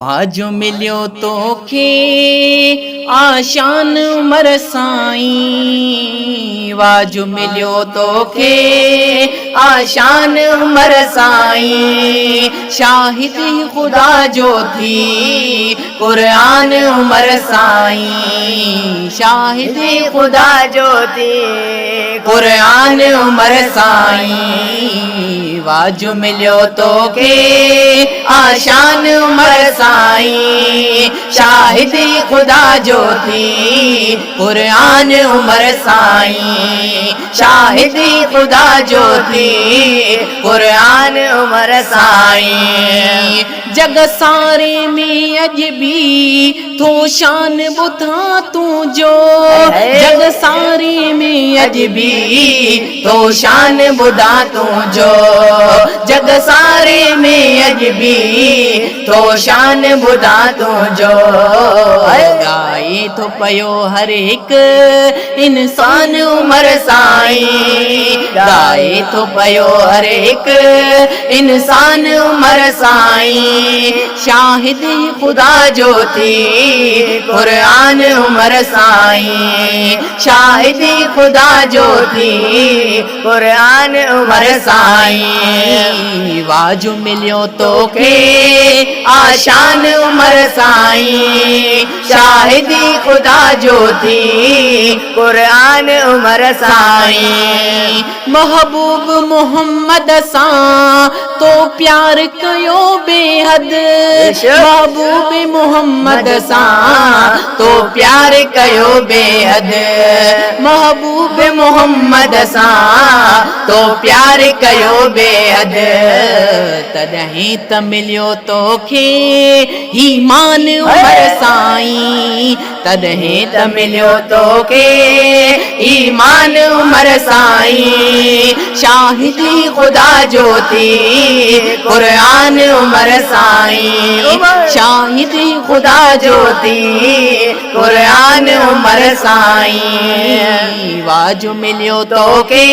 आज मिलियो तोखे आशान उमर साईं, वाजु मिलियो तोखे आशान उमर साईं। शाहिदी खुदा जो थी कुरान उमर साईं, शाहिदी खुदा जो थी कुरान उमर साईं। वाजु मिलियो तोखे आशान उमर साईं, शाहिदी खुदा जो थी कुरान उमर साईं, शाहिदी खुदा जो थी कुरान उमर साईं। जग सारे में अजबी तो शान बुधा तू जो, जग सारे में अजबी तो शान बुधा तू जो, जग सारे में अजबी तो शान बुधा तू जो। गाए तो पयो हर एक इंसान उमर साईं, गाए तो पयो हर एक इंसान उमर साईं। शाहिदी खुदा जो थी कुरान उमर साईं, शाहिदी खुदा जो थी कुरान उमर साईं। वाजु मिलियो तोखे आशान उमर साईं, शाहिदी खुदा जो थी कुरान उमर साईं। महबूब मोहम्मद सां तो प्यार कयो बेहद, महबूब मोहम्मद सां तो प्यार कयो बेहद, महबूब मोहम्मद सां तो प्यार कयो बेहद। तॾहिं त मिलियो तोखे ईमान उमर साईं, तॾहिं त मिलियो तोखे ईमान उमर साईं। शाहिदी खुदा जो थी कुरान उमर साईं, शाहिदी खुदा जो थी कुरान उमर साईं। वाजु मिलियो तोखे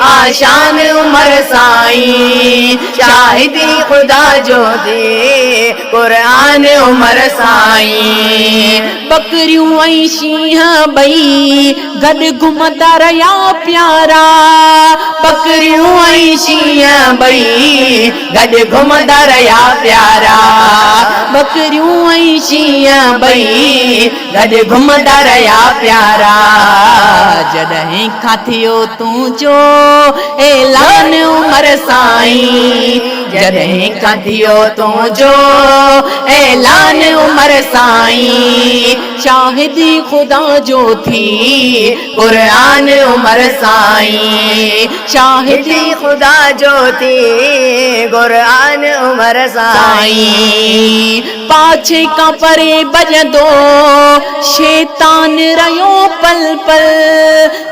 आशान उमर साईं, शाहिदी खुदा जो थी कुरान उमर साईं। बकरियूं ऐं शींहं ॿई गॾु घुमंदा रहिया प्यारा, बकरियूं ऐं शींहं ॿई गॾु घुमंदा रहिया प्यारा, बकरियूं ऐं शींहं ॿई गॾु घुमंदा रहिया प्यारा। जॾहिं खां थियो तुंहिंजो ऐलान उमर साईं, जॾहिं खां थियो तुंहिंजो ऐलान उमर साईं। शाहिदी खुदा जो थी कुरान उमर साईं, शाहिदी खुदा जो थी कुरान उमर साईं। पाछे खां परे भॼंदो शैतान रहियो पल पल,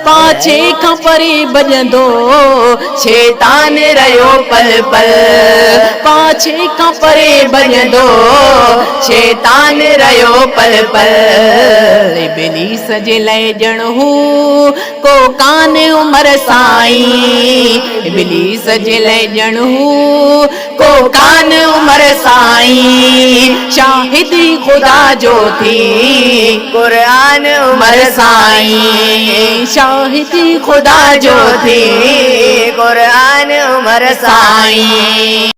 पाछे खां परे भॼंदो शैतान रहियो पल पल, पाछे खां परे भॼंदो शैतान रहियो पल पल। इब्लीस जे लाइ ॼण हू को कान उमर साईं, इब्लीस जे लाइ ॼण हू को कान उमर साईं। शाहिदी खुदा जो थी कुरान उमर साईं, शाहिदी खुदा जो थी कुरान उमर साईं।